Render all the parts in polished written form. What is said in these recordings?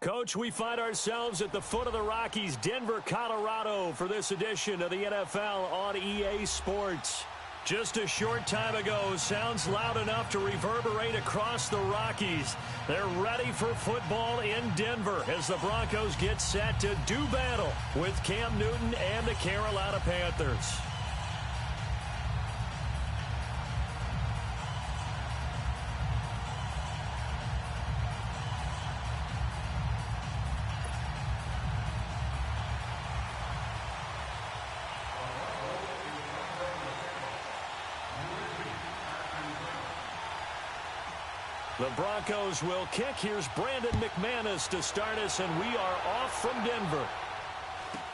Coach, we find ourselves at the foot of the Rockies, Denver, Colorado, for this edition of the NFL on EA Sports. Just a short time ago, sounds loud enough to reverberate across the Rockies. They're ready for football in Denver as the Broncos get set to do battle with Cam Newton and the Carolina Panthers. The Broncos will kick. Here's Brandon McManus to start us, and we are off from Denver.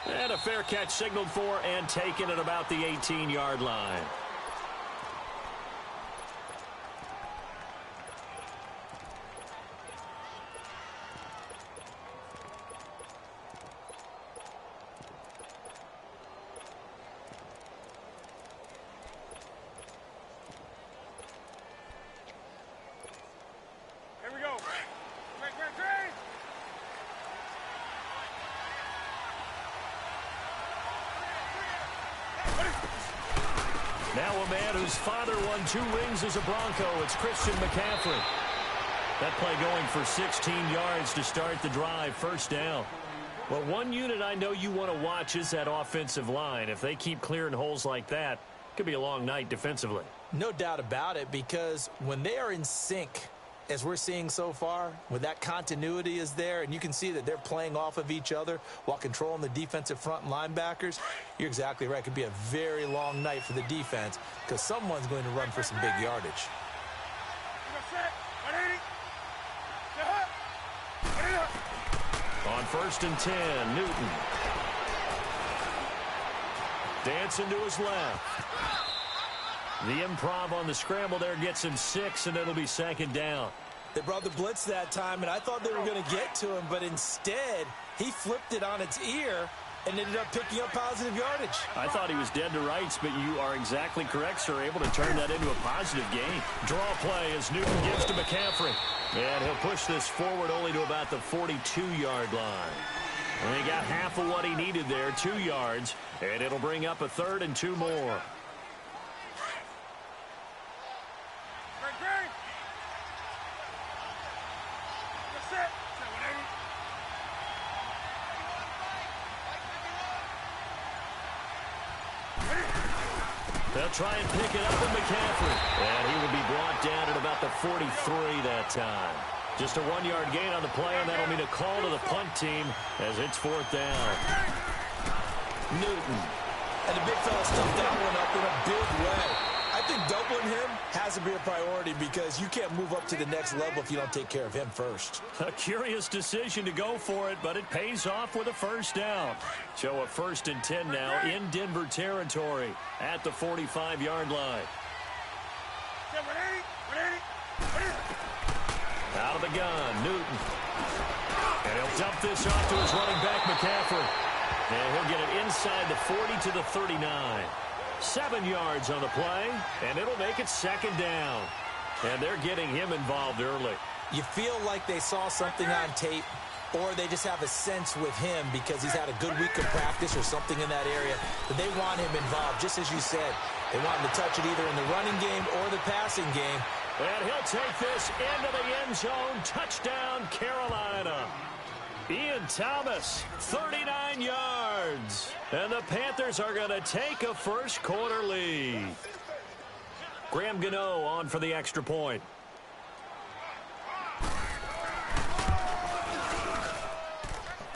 And a fair catch signaled for and taken at about the 18-yard line. Now a man whose father won 2 rings as a Bronco, it's Christian McCaffrey. That play going for 16 yards to start the drive, first down. Well, one unit I know you want to watch is that offensive line. If they keep clearing holes like that, it could be a long night defensively. No doubt about it, because when they are in sync, as we're seeing so far, when that continuity is there and you can see that they're playing off of each other while controlling the defensive front and linebackers, you're exactly right. It could be a very long night for the defense because someone's going to run for some big yardage. On 1st and 10, Newton. Dancing to his left. The improv on the scramble there gets him 6, and it'll be 2nd down. They brought the blitz that time, and I thought they were going to get to him, but instead he flipped it on its ear and ended up picking up positive yardage. I thought he was dead to rights, but you are exactly correct, sir. Able to turn that into a positive gain. Draw play as Newton gives to McCaffrey. And he'll push this forward only to about the 42-yard line. And he got half of what he needed there, 2 yards, and it'll bring up a 3rd and 2 more. They'll try and pick it up with McCaffrey. And he will be brought down at about the 43 that time. Just a 1-yard gain on the play, and that'll mean a call to the punt team as it's 4th down. Newton. And the big fella stuffed that one up in a big way. I think doubling him has to be a priority because you can't move up to the next level if you don't take care of him first. A curious decision to go for it, but it pays off with a 1st down. So a 1st and 10 now in Denver territory at the 45-yard line. Out of the gun, Newton. And he'll dump this off to his running back, McCaffrey. And he'll get it inside the 40 to the 39. 7 yards on the play, and it'll make it 2nd down. And they're getting him involved early. You feel like they saw something on tape, or they just have a sense with him because he's had a good week of practice or something in that area, that they want him involved, just as you said. They want him to touch it either in the running game or the passing game. And he'll take this into the end zone. Touchdown, Carolina. Ian Thomas, 39 yards. And the Panthers are going to take a first-quarter lead. Graham Gano on for the extra point.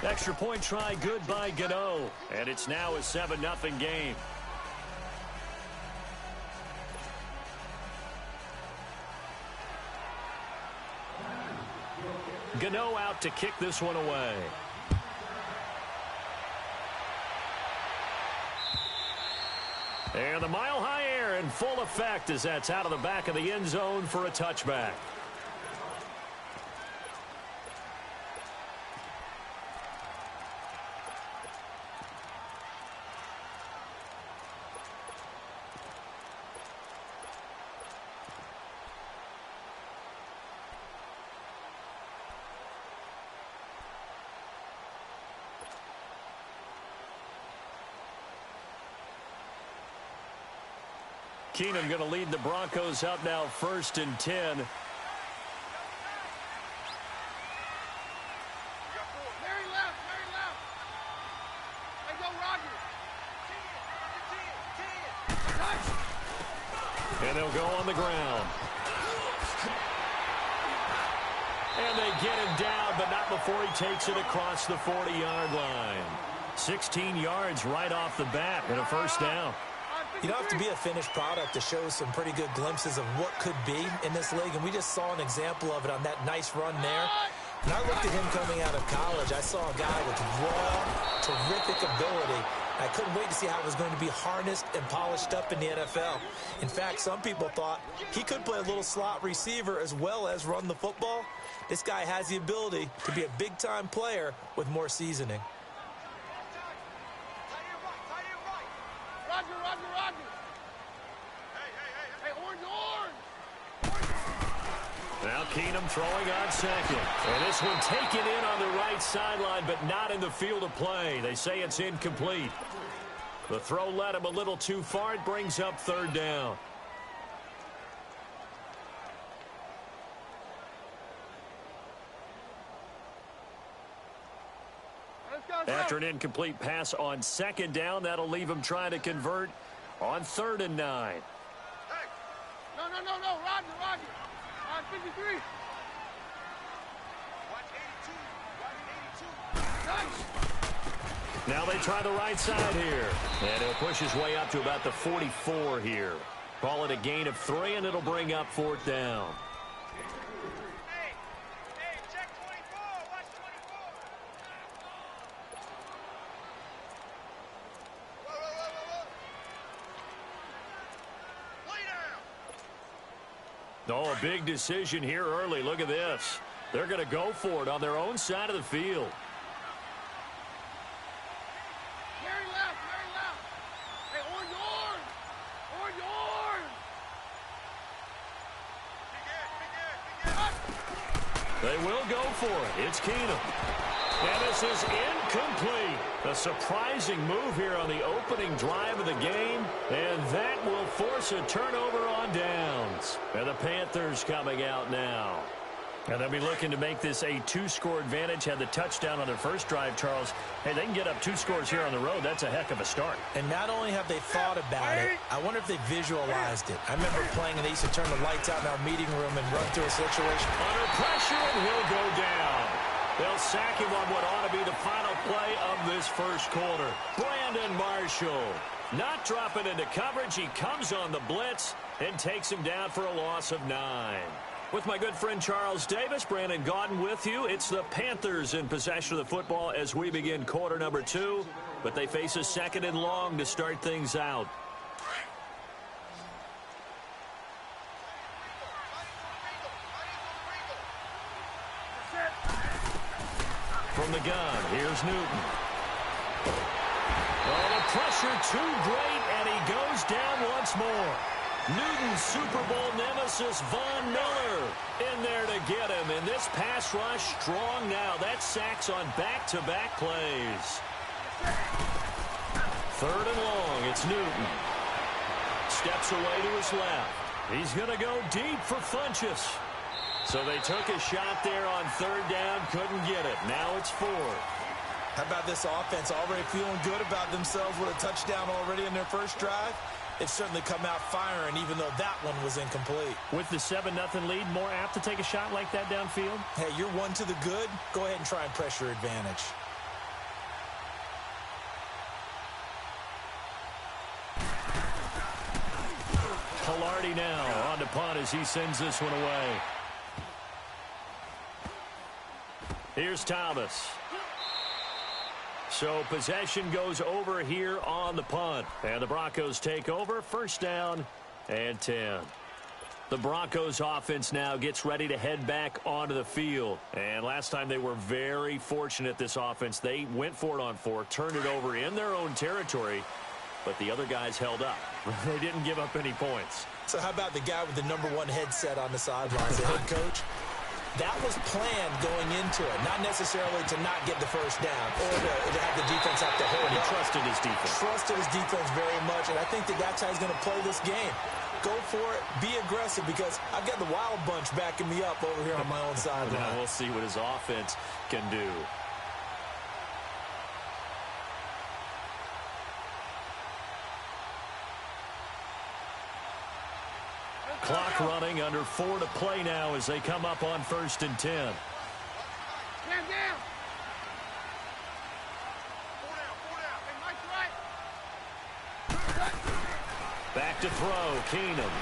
Extra point try good by Gano. And it's now a 7-0 game. Gano out to kick this one away. And the mile-high air in full effect as that's out of the back of the end zone for a touchback. Keenum going to lead the Broncos up now 1st and 10. And they'll go on the ground. And they get him down, but not before he takes it across the 40-yard line. 16 yards right off the bat and a first down. You don't have to be a finished product to show some pretty good glimpses of what could be in this league, and we just saw an example of it on that nice run there. When I looked at him coming out of college, I saw a guy with raw, terrific ability. I couldn't wait to see how it was going to be harnessed and polished up in the NFL. In fact, some people thought he could play a little slot receiver as well as run the football. This guy has the ability to be a big-time player with more seasoning. Now Keenum throwing on second. And this one taken in on the right sideline, but not in the field of play. They say it's incomplete. The throw led him a little too far. It brings up 3rd down. After an incomplete pass on 2nd down, that'll leave him trying to convert on 3rd and 9. Hey. No, Roger. 53. Watch 82. Nice. Now they try the right side here. And he'll push his way up to about the 44 here. Call it a gain of 3, and it'll bring up 4th down. Hey, check 24. Watch 24. Lay down. Oh, a big decision here early. Look at this. They're going to go for it on their own side of the field. Very left. Hey, on yours. Big They will go for it. It's Keenum. And this is incomplete. A surprising move here on the opening drive of the game. And that will force a turnover on downs. And the Panthers coming out now. And they'll be looking to make this a 2-score advantage. Had the touchdown on their first drive, Charles. Hey, they can get up 2 scores here on the road. That's a heck of a start. And not only have they thought about it, I wonder if they visualized it. I remember playing and they used to turn the lights out in our meeting room and run through a situation. Under pressure, and he'll go down. They'll sack him on what ought to be the final play of this first quarter. Brandon Marshall not dropping into coverage. He comes on the blitz and takes him down for a loss of 9. With my good friend Charles Davis, Brandon Gaudin with you. It's the Panthers in possession of the football as we begin quarter number 2. But they face a 2nd and long to start things out. From the gun, here's Newton. Oh, the pressure too great, and he goes down once more. Newton's Super Bowl nemesis, Von Miller, in there to get him. And this pass rush strong now. That's sacks on back-to-back plays. 3rd and long, it's Newton. Steps away to his left. He's going to go deep for Funchess. So they took a shot there on 3rd down, couldn't get it. Now it's 4th. How about this offense already feeling good about themselves with a touchdown already in their first drive? It's certainly come out firing, even though that one was incomplete. With the 7-0 lead, more apt to take a shot like that downfield? Hey, you're 1 to the good. Go ahead and try and pressure advantage. Koloradokutty now on to punt as he sends this one away. Here's Thomas. So possession goes over here on the punt. And the Broncos take over. 1st down and 10. The Broncos offense now gets ready to head back onto the field. And last time they were very fortunate, this offense. They went for it on 4, turned it over in their own territory, but the other guys held up. They didn't give up any points. So how about the guy with the #1 headset on the sidelines, the head coach? That was planned going into it, not necessarily to not get the first down or to have the defense have to hold. He trusted his defense. Trusted his defense very much, and I think that's how he's going to play this game. go for it, be aggressive, because I've got the wild bunch backing me up over here on my own sideline. Now we'll see what his offense can do. Clock running, under 4 to play now as they come up on 1st and 10. Stand down. 4 down. Hey, Mike's right. Back to throw, Keenum.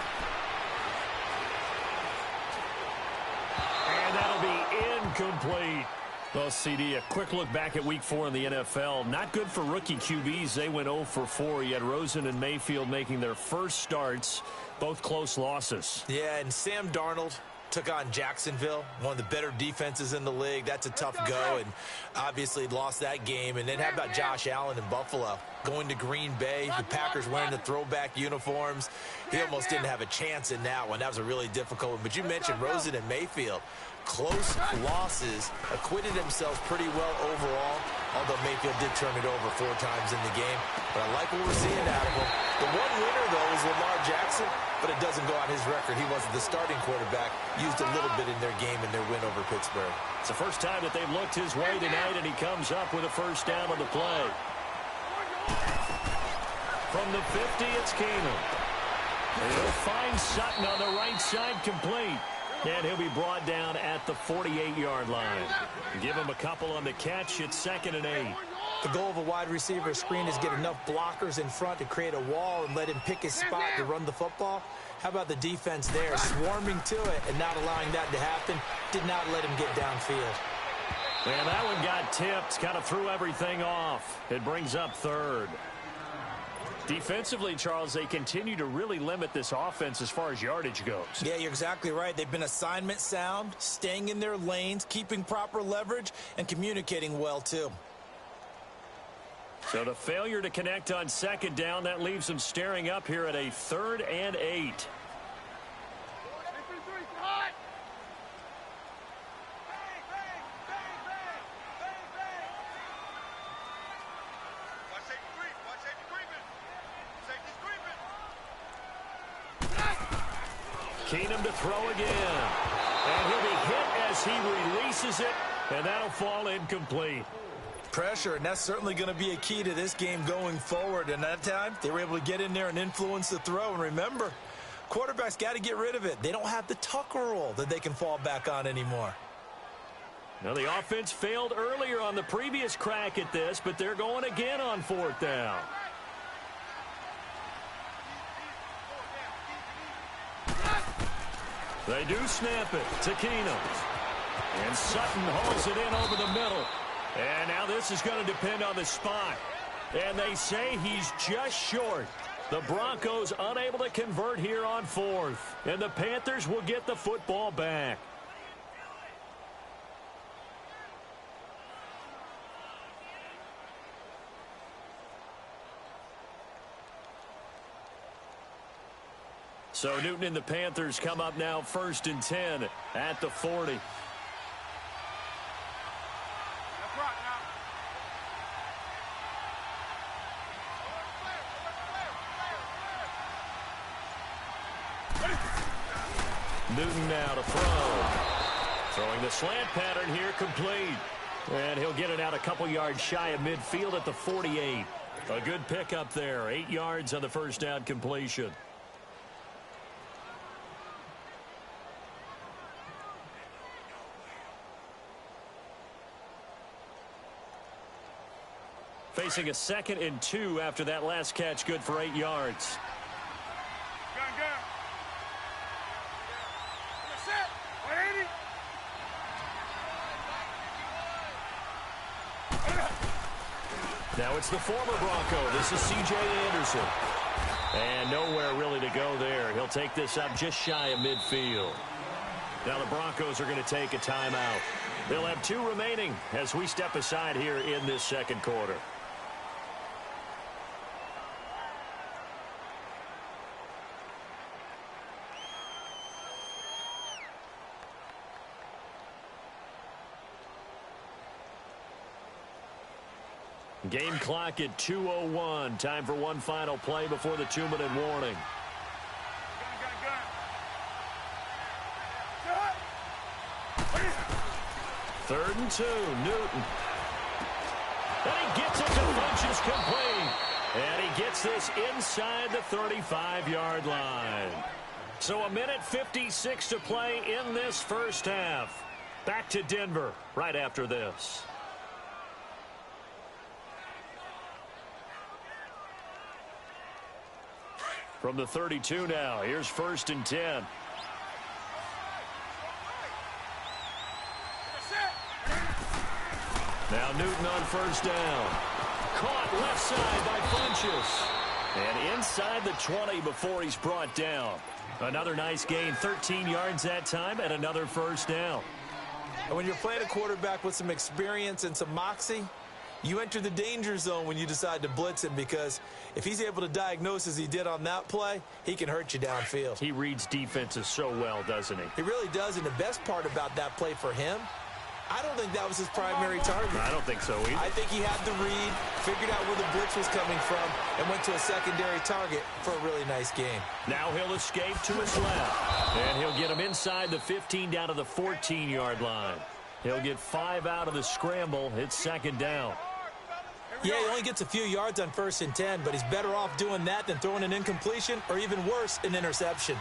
And that'll be incomplete. Well, CD, a quick look back at Week 4 in the NFL. Not good for rookie QBs. They went 0 for 4. You had Rosen and Mayfield making their first starts. Both close losses. Yeah, and Sam Darnold took on Jacksonville, one of the better defenses in the league. That's a tough go, and obviously lost that game. And then how about Josh Allen in Buffalo? Going to Green Bay, the Packers wearing the throwback uniforms. He almost didn't have a chance in that one. That was a really difficult one. But you mentioned Rosen and Mayfield. Close losses, acquitted themselves pretty well overall, although Mayfield did turn it over 4 times in the game. But I like what we're seeing out of him. The one winner, though, is Lamar Jackson, but it doesn't go on his record. He wasn't the starting quarterback, used a little bit in their game in their win over Pittsburgh. It's the first time that they've looked his way tonight, and he comes up with a first down on the play. From the 50, it's Keenum. And he'll find Sutton on the right side, complete. And he'll be brought down at the 48-yard line. Give him a couple on the catch. It's 2nd and 8. The goal of a wide receiver screen is get enough blockers in front to create a wall and let him pick his spot to run the football. How about the defense there, swarming to it and not allowing that to happen? Did not let him get downfield. And that one got tipped, kind of threw everything off. It brings up 3rd. Defensively, Charles, they continue to really limit this offense as far as yardage goes. Yeah, you're exactly right. They've been assignment sound, staying in their lanes, keeping proper leverage, and communicating well, too. So the failure to connect on 2nd down, that leaves them staring up here at a 3rd and 8. Keenum to throw again. And he'll be hit as he releases it, and that'll fall incomplete. Pressure, and that's certainly going to be a key to this game going forward. And that time, they were able to get in there and influence the throw. And remember, quarterbacks got to get rid of it. They don't have the Tucker rule that they can fall back on anymore. Now, the offense failed earlier on the previous crack at this, but they're going again on 4th down. They do snap it to Keenum. And Sutton hauls it in over the middle. And now this is going to depend on the spot. And they say he's just short. The Broncos unable to convert here on 4th. And the Panthers will get the football back. So Newton and the Panthers come up now 1st and 10 at the 40. That's right now. Newton now to throw. Throwing the slant pattern here, complete. And he'll get it out a couple yards shy of midfield at the 48. A good pickup there. 8 yards on the first down completion. Facing a 2nd and 2 after that last catch, good for 8 yards. Gun. Set. 180. Now it's the former Bronco. This is C.J. Anderson. And nowhere really to go there. He'll take this up just shy of midfield. Now the Broncos are going to take a timeout. They'll have 2 remaining as we step aside here in this second quarter. Game clock at 2:01. Time for one final play before the 2-minute warning. 3rd and 2, Newton. And he gets it to Funchess complete. And he gets this inside the 35-yard line. So 1:56 to play in this first half. Back to Denver right after this. From the 32 now, here's 1st and 10. Now Newton on 1st down. Caught left side by Funchess. And inside the 20 before he's brought down. Another nice gain, 13 yards that time, and another 1st down. And when you're playing a quarterback with some experience and some moxie, you enter the danger zone when you decide to blitz him, because if he's able to diagnose as he did on that play, he can hurt you downfield. He reads defenses so well, doesn't he? He really does, and the best part about that play for him, I don't think that was his primary target. I don't think so either. I think he had the read, figured out where the blitz was coming from, and went to a secondary target for a really nice game. Now he'll escape to his left. And he'll get him inside the 15 down to the 14-yard line. He'll get 5 out of the scramble. It's 2nd down. Yeah, he only gets a few yards on 1st and 10, but he's better off doing that than throwing an incompletion or even worse, an interception.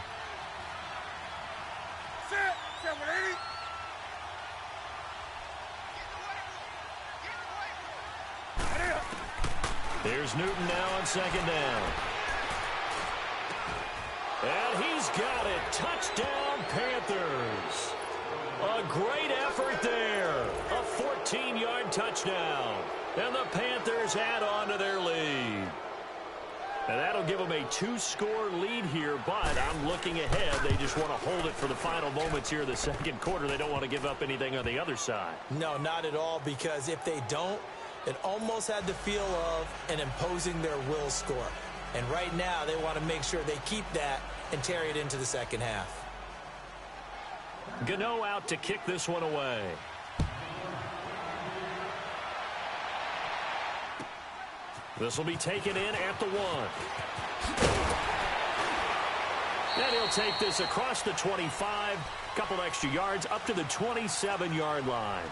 Here's Newton now on 2nd down. And he's got it. Touchdown, Panthers. A great effort there. A 14-yard touchdown. And the Panthers add on to their lead. And that'll give them a 2-score lead here, but I'm looking ahead. They just want to hold it for the final moments here in the 2nd quarter. They don't want to give up anything on the other side. No, not at all, because if they don't, it almost had the feel of an imposing their will score. And right now, they want to make sure they keep that and carry it into the 2nd half. Gano out to kick this one away. This will be taken in at the 1. And he'll take this across the 25. Couple extra yards up to the 27-yard line.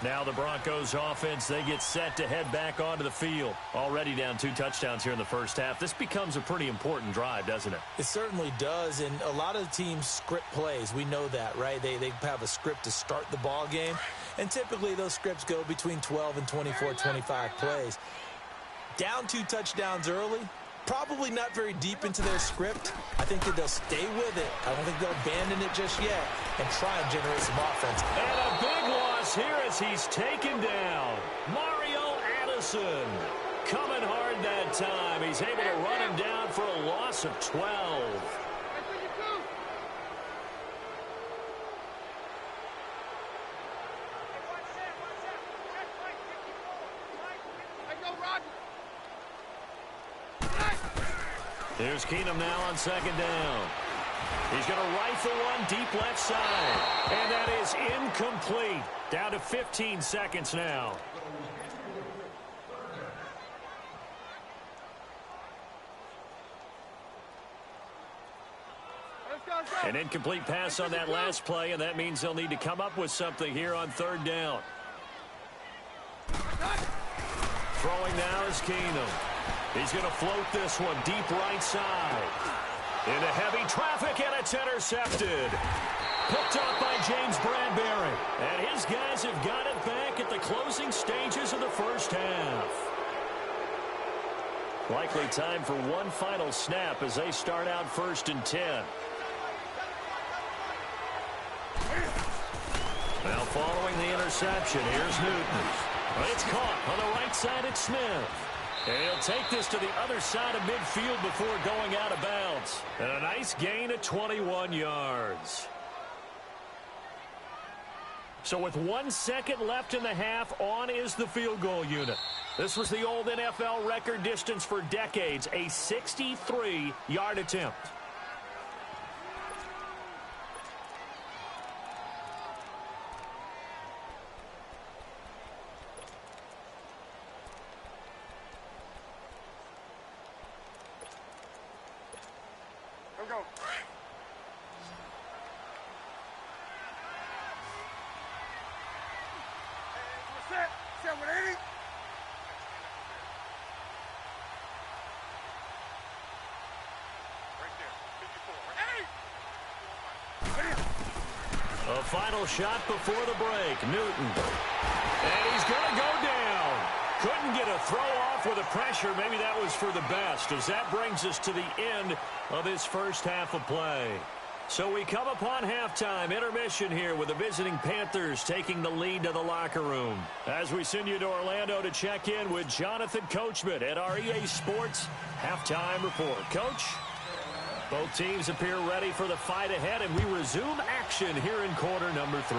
Now the Broncos offense, they get set to head back onto the field. Already down 2 touchdowns here in the first half. This becomes a pretty important drive, doesn't it? It certainly does, and a lot of teams script plays. We know that, right? They have a script to start the ball game, and typically those scripts go between 12 and 24, 25 plays. Down 2 touchdowns early, probably not very deep into their script. I think that they'll stay with it. I don't think they'll abandon it just yet and try and generate some offense. And a big loss here as he's taken down. Mario Addison coming hard that time. He's able to run him down for a loss of 12. Here's Keenum now on 2nd down. He's going to rifle one deep left side. And that is incomplete. Down to 15 seconds now. An incomplete pass on that last play, and that means they'll need to come up with something here on 3rd down. Throwing now is Keenum. He's going to float this one deep right side. Into heavy traffic, and it's intercepted. Picked up by James Bradbury. And his guys have got it back at the closing stages of the first half. Likely time for one final snap as they start out 1st and 10. Now following the interception, here's Newton. It's caught on the right side at Smith. And he'll take this to the other side of midfield before going out of bounds. And a nice gain of 21 yards. So with 1 second left in the half, on is the field goal unit. This was the old NFL record distance for decades, a 63-yard attempt. Set with 80. A final shot before the break. Newton. And he's going to go down. Couldn't get a throw off with the pressure. Maybe that was for the best, as that brings us to the end of this first half of play. So we come upon halftime, intermission here with the visiting Panthers taking the lead to the locker room. As we send you to Orlando to check in with Jonathan Coachman at our EA Sports Halftime Report. Coach? Both teams appear ready for the fight ahead, and we resume action here in quarter number 3.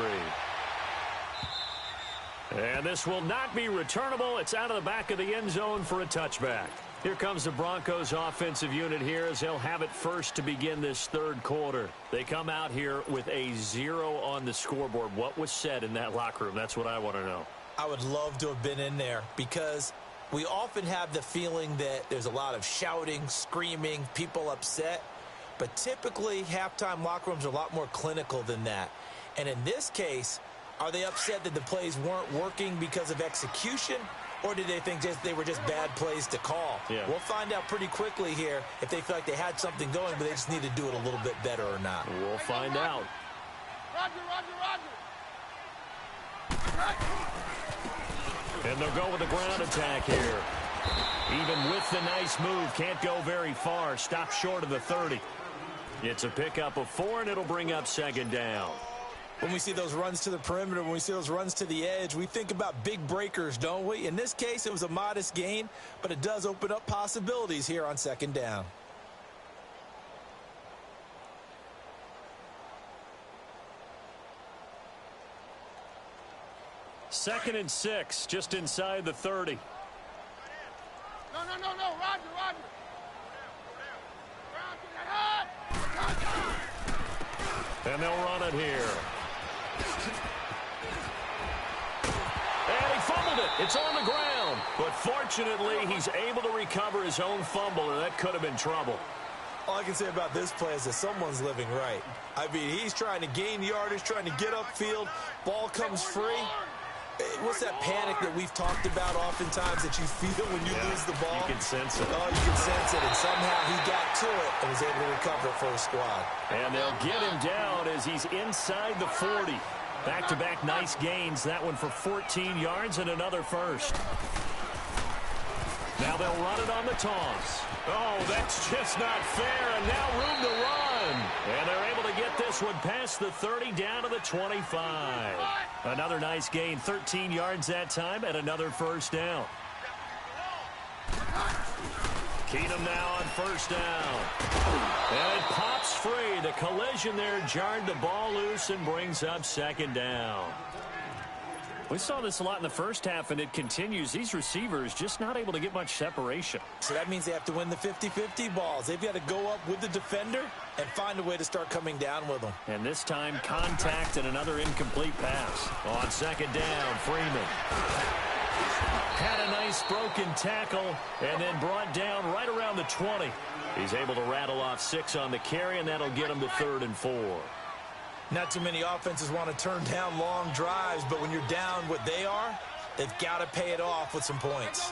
And this will not be returnable. It's out of the back of the end zone for a touchback. Here comes the Broncos offensive unit here as they'll have it first to begin this third quarter. They come out here with a 0 on the scoreboard. What was said in that locker room? That's what I want to know. I would love to have been in there because we often have the feeling that there's a lot of shouting, screaming, people upset. But typically, halftime locker rooms are a lot more clinical than that. And in this case, are they upset that the plays weren't working because of execution? Or did they think they were just bad plays to call? Yeah. We'll find out pretty quickly here if they feel like they had something going, but they just need to do it a little bit better or not. We'll find out. Roger. And they'll go with the ground attack here. Even with the nice move, can't go very far. Stop short of the 30. It's a pickup of 4, and it'll bring up second down. When we see those runs to the perimeter, when we see those runs to the edge, we think about big breakers, don't we? In this case, it was a modest gain, but it does open up possibilities here on second down. Second and 6, just inside the 30. No. Roger. And they'll run it here. And he fumbled it. It's on the ground. But fortunately, he's able to recover his own fumble, or that could have been trouble. All I can say about this play is that someone's living right. I mean, he's trying to gain yardage, trying to get upfield. Ball comes free. What's that panic that we've talked about oftentimes that you feel when you lose the ball? You can sense it. Oh, you can sense it. And somehow he got to it and was able to recover it for his squad. And they'll get him down as he's inside the 40. Back-to-back nice gains. That one for 14 yards and another first. Now they'll run it on the toss. Oh, that's just not fair, and now room to run. And they're able to get this one past the 30 down to the 25. Another nice gain, 13 yards that time, and another first down. Keenum now on first down. And it pops free. The collision there jarred the ball loose and brings up second down. We saw this a lot in the first half, and it continues. These receivers just not able to get much separation. So that means they have to win the 50-50 balls. They've got to go up with the defender and find a way to start coming down with them. And this time, contact and another incomplete pass. On second down, Freeman had a nice broken tackle and then brought down right around the 20. He's able to rattle off 6 on the carry, and that'll get him to 3rd and 4. Not too many offenses want to turn down long drives, but when you're down what they are, they've got to pay it off with some points.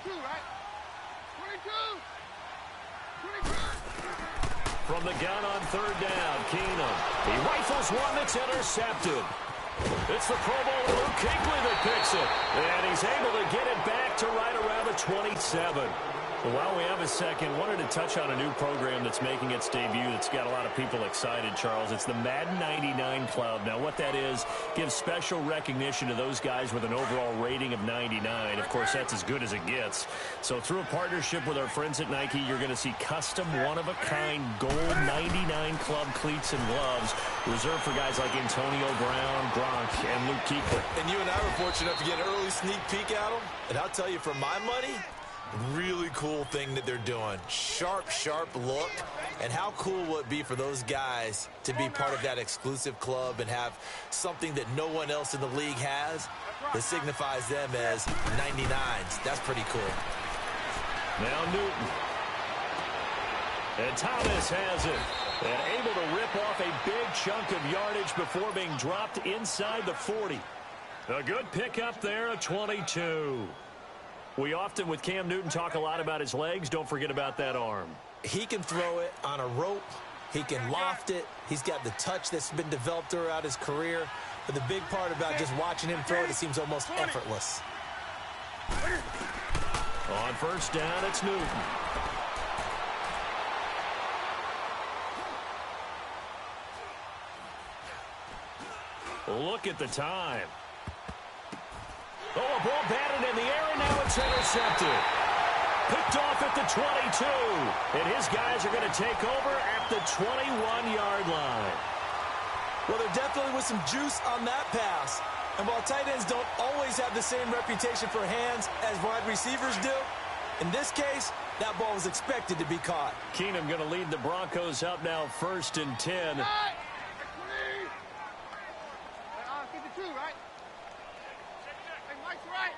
52, right? 22. From the gun on third down, Keenum. He rifles one that's intercepted. It's the Pro Bowler Luke Kuechly that picks it. And he's able to get it back to right around the 27. Well, while we have a second, wanted to touch on a new program that's making its debut that's got a lot of people excited, Charles. It's the Madden 99 Club. Now, what that is, gives special recognition to those guys with an overall rating of 99. Of course, that's as good as it gets. So through a partnership with our friends at Nike, you're going to see custom one-of-a-kind gold 99 Club cleats and gloves reserved for guys like Antonio Brown, Gronk, and Luke Kuechly. And you and I were fortunate enough to get an early sneak peek at them. And I'll tell you, for my money, really cool thing that they're doing. Sharp look. And how cool will it be for those guys to be part of that exclusive club and have something that no one else in the league has that signifies them as 99s. That's pretty cool. Now Newton. And Thomas has it. And able to rip off a big chunk of yardage before being dropped inside the 40. A good pickup there, a 22. We often, with Cam Newton, talk a lot about his legs. Don't forget about that arm. He can throw it on a rope. He can loft it. He's got the touch that's been developed throughout his career. But the big part about just watching him throw it, it seems almost effortless. On first down, it's Newton. Look at the time. Oh, a ball batted in the air, and now it's intercepted. Picked off at the 22. And his guys are going to take over at the 21-yard line. Well, there definitely was some juice on that pass. And while tight ends don't always have the same reputation for hands as wide receivers do, in this case, that ball was expected to be caught. Keenum going to lead the Broncos up now, 1st and 10. 52, right? Hey, Mike's right.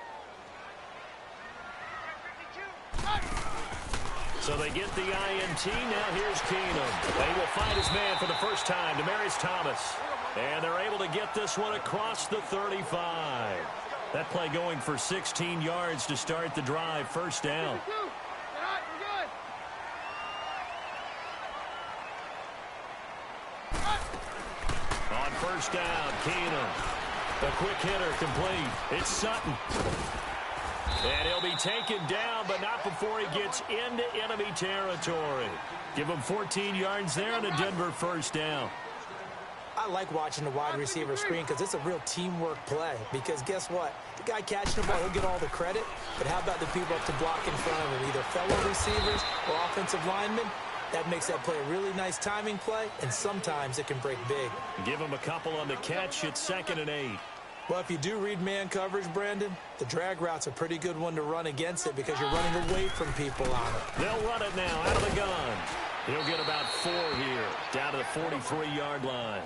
So they get the INT. Now here's Keenum. And he will find his man for the first time, Demaryius Thomas. And they're able to get this one across the 35. That play going for 16 yards to start the drive. First down. On first down, Keenum. The quick hitter complete. It's Sutton. And he'll be taken down, but not before he gets into enemy territory. Give him 14 yards there and a Denver first down. I like watching the wide receiver screen because it's a real teamwork play. Because guess what? The guy catching the ball, he'll get all the credit. But how about the people up to block in front of him, either fellow receivers or offensive linemen? That makes that play a really nice timing play, and sometimes it can break big. Give him a couple on the catch. It's 2nd and 8. Well, if you do read man coverage, Brandon, the drag route's a pretty good one to run against it because you're running away from people on it. They'll run it now out of the gun. He'll get about 4 here, down to the 43-yard line.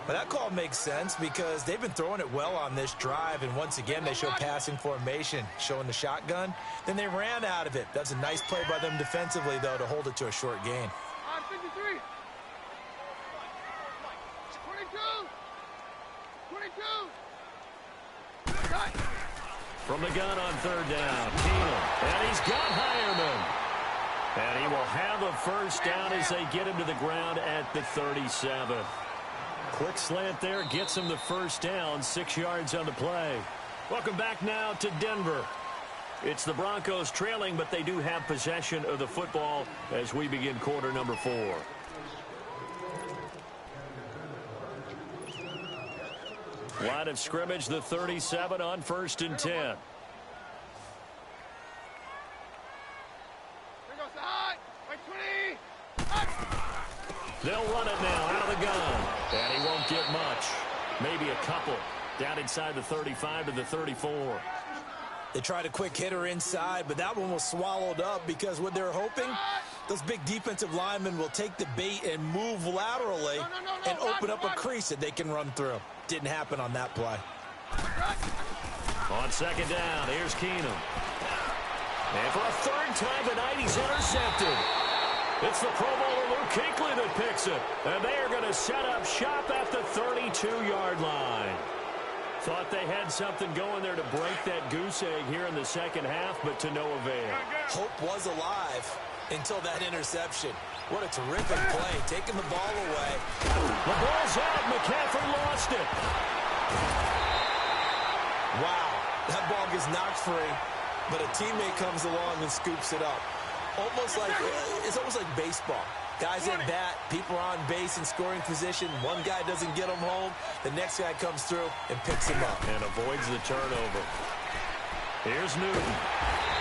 But that call makes sense because they've been throwing it well on this drive, and once again they show passing formation, showing the shotgun. Then they ran out of it. That's a nice play by them defensively, though, to hold it to a short gain. 53. 22. 22. From the gun on 3rd down, Keenum. And he's got Hireman. And he will have a first down as they get him to the ground at the 37. Quick slant there, gets him the first down, 6 yards on the play. Welcome back now to Denver. It's the Broncos trailing, but they do have possession of the football as we begin quarter number 4. Line of scrimmage, the 37 on 1st and 10. They'll run it now out of the gun. And he won't get much. Maybe a couple. Down inside the 35 to the 34. They tried a quick hitter inside, but that one was swallowed up because what they're hoping, those big defensive linemen will take the bait and move laterally and open up a crease that they can run through. Didn't happen on that play. On 2nd down, here's Keenum. And for a 3rd time tonight, he's intercepted. It's the Pro Bowler Luke Kuechly that picks it. And they are going to set up shop at the 32-yard line. Thought they had something going there to break that goose egg here in the second half, but to no avail. Hope was alive until that interception. What a terrific play, taking the ball away. The ball's out. McCaffrey lost it. Wow, that ball gets knocked free, but a teammate comes along and scoops it up. It's almost like baseball. Guys at bat, people are on base in scoring position. One guy doesn't get him home. The next guy comes through and picks him up. And avoids the turnover. Here's Newton.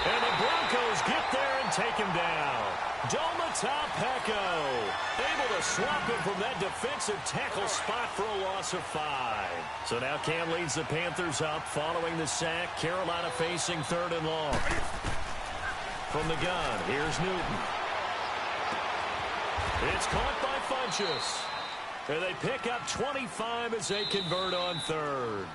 And the Broncos get there and take him down. Domata-Peko able to swap him from that defensive tackle spot for a loss of 5. So now Cam leads the Panthers up following the sack. Carolina facing 3rd and long. From the gun, here's Newton. It's caught by Funchess. And they pick up 25 as they convert on 3rd.